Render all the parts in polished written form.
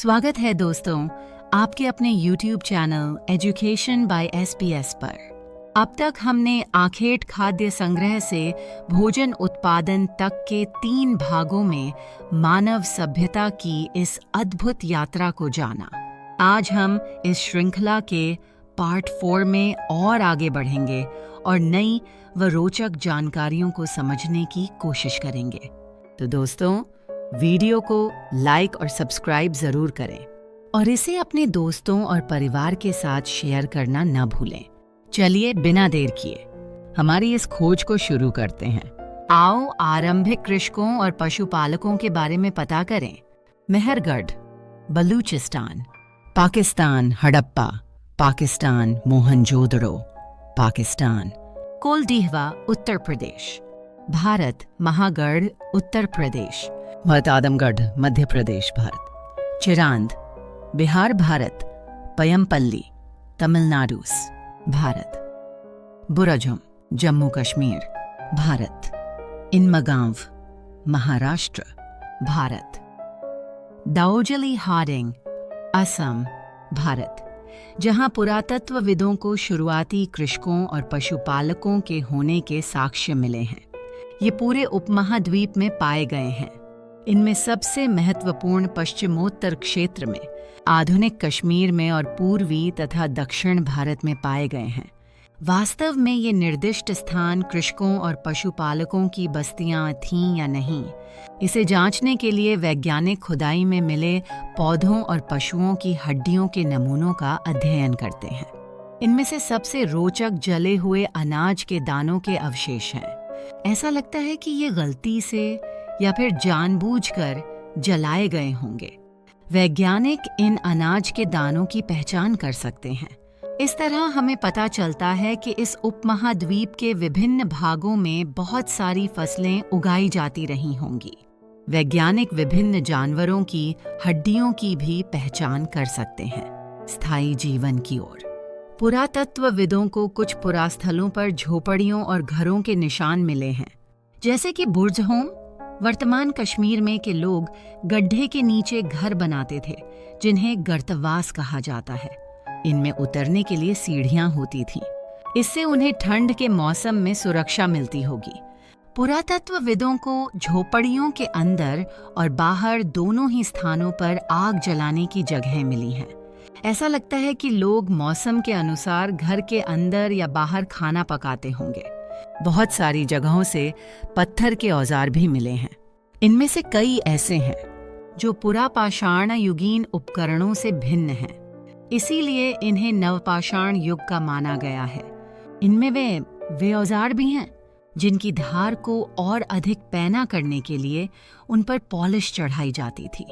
स्वागत है दोस्तों आपके अपने YouTube channel education by SPS पर। अब तक हमने आखेट खाद्य संग्रह से भोजन उत्पादन तक के 3 भागों में मानव सभ्यता की इस अद्भुत यात्रा को जाना। आज हम इस श्रृंखला के पार्ट 4 में और आगे बढ़ेंगे और नई व रोचक जानकारियों को समझने की कोशिश करेंगे। तो दोस्तों, वीडियो को लाइक और सब्सक्राइब जरूर करें और इसे अपने दोस्तों और परिवार के साथ शेयर करना न भूलें। चलिए बिना देर किए हमारी इस खोज को शुरू करते हैं। आओ आरंभिक कृषकों और पशुपालकों के बारे में पता करें। मेहरगढ़, बलूचिस्तान, पाकिस्तान। हड़प्पा, पाकिस्तान। मोहनजोदड़ो, पाकिस्तान। कोलडीहवा, उत्तर प्रदेश, भारत। महागढ़, उत्तर प्रदेश। आदमगढ़, मध्य प्रदेश, भारत। चिरांद, बिहार, भारत। पयमपल्ली, तमिलनाडु, भारत। बुरजुम, जम्मू कश्मीर, भारत। इनमगांव, महाराष्ट्र, भारत। दाओजली हार्डिंग, असम, भारत, जहां पुरातत्वविदों को शुरुआती कृषकों और पशुपालकों के होने के साक्ष्य मिले हैं। ये पूरे उपमहाद्वीप में पाए गए हैं। इनमें सबसे महत्वपूर्ण पश्चिमोत्तर क्षेत्र में, आधुनिक कश्मीर में और पूर्वी तथा दक्षिण भारत में पाए गए हैं। वास्तव में ये निर्दिष्ट स्थान कृषकों और पशुपालकों की बस्तियां थीं या नहीं, इसे जांचने के लिए वैज्ञानिक खुदाई में मिले पौधों और पशुओं की हड्डियों के नमूनों का अध्ययन करते हैं। इनमें से सबसे रोचक जले हुए अनाज के दानों के अवशेष हैं। ऐसा लगता है कि ये गलती से या फिर जानबूझकर जलाए गए होंगे। वैज्ञानिक इन अनाज के दानों की पहचान कर सकते हैं। इस तरह हमें पता चलता है कि इस उपमहाद्वीप के विभिन्न भागों में बहुत सारी फसलें उगाई जाती रही होंगी। वैज्ञानिक विभिन्न जानवरों की हड्डियों की भी पहचान कर सकते हैं। स्थायी जीवन की ओर पुरातत्वविदों को कुछ पुरास्थलों पर झोपड़ियों और घरों के निशान मिले हैं, जैसे कि बुर्ज होम। वर्तमान कश्मीर में के लोग गड्ढे के नीचे घर बनाते थे, जिन्हें गर्तवास कहा जाता है। इनमें उतरने के लिए सीढ़ियां होती थीं। इससे उन्हें ठंड के मौसम में सुरक्षा मिलती होगी। पुरातत्वविदों को झोपड़ियों के अंदर और बाहर दोनों ही स्थानों पर आग जलाने की जगहें मिली हैं। ऐसा लगता है कि लोग मौसम के अनुसार घर के अंदर या बाहर खाना पकाते होंगे। बहुत सारी जगहों से पत्थर के औजार भी मिले हैं। इनमें से कई ऐसे हैं जो पुरापाषाण युगीन उपकरणों से भिन्न हैं, इसीलिए इन्हें नवपाषाण युग का माना गया है। इनमें वे औजार भी हैं जिनकी धार को और अधिक पैना करने के लिए उन पर पॉलिश चढ़ाई जाती थी।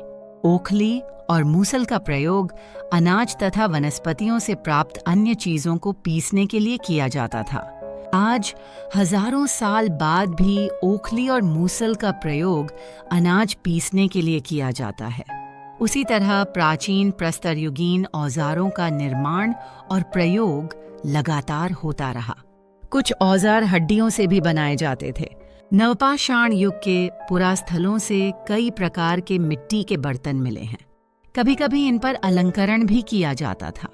ओखली और मूसल का प्रयोग अनाज तथा वनस्पतियों से प्राप्त अन्य चीजों को पीसने के लिए किया जाता था। आज हजारों साल बाद भी ओखली और मूसल का प्रयोग अनाज पीसने के लिए किया जाता है। उसी तरह प्राचीन प्रस्तरयुगीन औजारों का निर्माण और प्रयोग लगातार होता रहा। कुछ औजार हड्डियों से भी बनाए जाते थे। नवपाषाण युग के पुरास्थलों से कई प्रकार के मिट्टी के बर्तन मिले हैं। कभी कभी इन पर अलंकरण भी किया जाता था।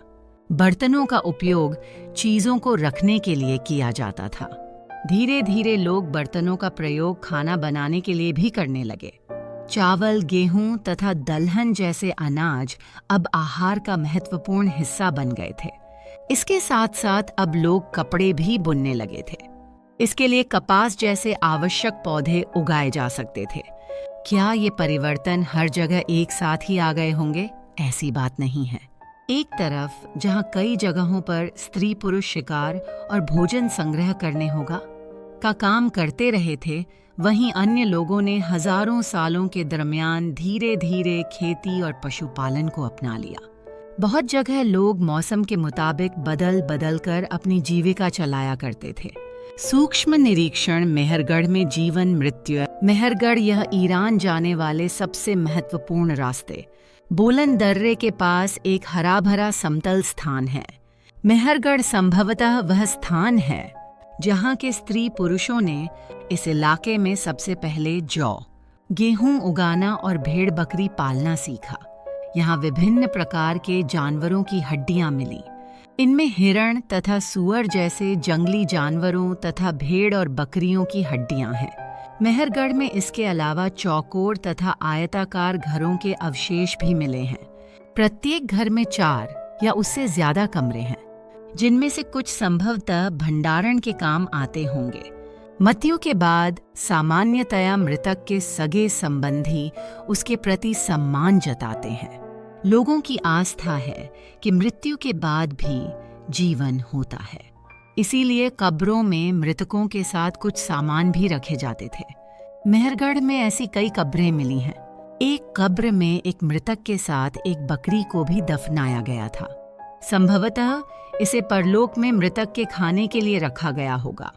बर्तनों का उपयोग चीजों को रखने के लिए किया जाता था। धीरे धीरे लोग बर्तनों का प्रयोग खाना बनाने के लिए भी करने लगे। चावल, गेहूं तथा दलहन जैसे अनाज अब आहार का महत्वपूर्ण हिस्सा बन गए थे। इसके साथ साथ अब लोग कपड़े भी बुनने लगे थे। इसके लिए कपास जैसे आवश्यक पौधे उगाए जा सकते थे। क्या ये परिवर्तन हर जगह एक साथ ही आ गए होंगे? ऐसी बात नहीं है। एक तरफ जहां कई जगहों पर स्त्री पुरुष शिकार और भोजन संग्रह करने होगा का काम करते रहे थे, वहीं अन्य लोगों ने हजारों सालों के दरमियान धीरे धीरे खेती और पशुपालन को अपना लिया। बहुत जगह लोग मौसम के मुताबिक बदल बदल कर अपनी जीविका चलाया करते थे। सूक्ष्म निरीक्षण मेहरगढ़ में जीवन मृत्यु। मेहरगढ़ यह ईरान जाने वाले सबसे महत्वपूर्ण रास्ते बोलन दर्रे के पास एक हरा भरा समतल स्थान है। मेहरगढ़ संभवतः वह स्थान है जहां के स्त्री पुरुषों ने इस इलाके में सबसे पहले जौ, गेहूं उगाना और भेड़ बकरी पालना सीखा। यहाँ विभिन्न प्रकार के जानवरों की हड्डियां मिली। इनमें हिरण तथा सूअर जैसे जंगली जानवरों तथा भेड़ और बकरियों की हड्डियां हैं। मेहरगढ़ में इसके अलावा चौकोर तथा आयताकार घरों के अवशेष भी मिले हैं। प्रत्येक घर में 4 या उससे ज्यादा कमरे हैं, जिनमें से कुछ संभवतः भंडारण के काम आते होंगे। मृत्यु के बाद सामान्यतया मृतक के सगे संबंधी उसके प्रति सम्मान जताते हैं। लोगों की आस्था है कि मृत्यु के बाद भी जीवन होता है, इसीलिए कब्रों में मृतकों के साथ कुछ सामान भी रखे जाते थे। मेहरगढ़ में ऐसी कई कब्रें मिली हैं। एक कब्र में एक मृतक के साथ एक बकरी को भी दफनाया गया था। संभवतः इसे परलोक में मृतक के खाने के लिए रखा गया होगा।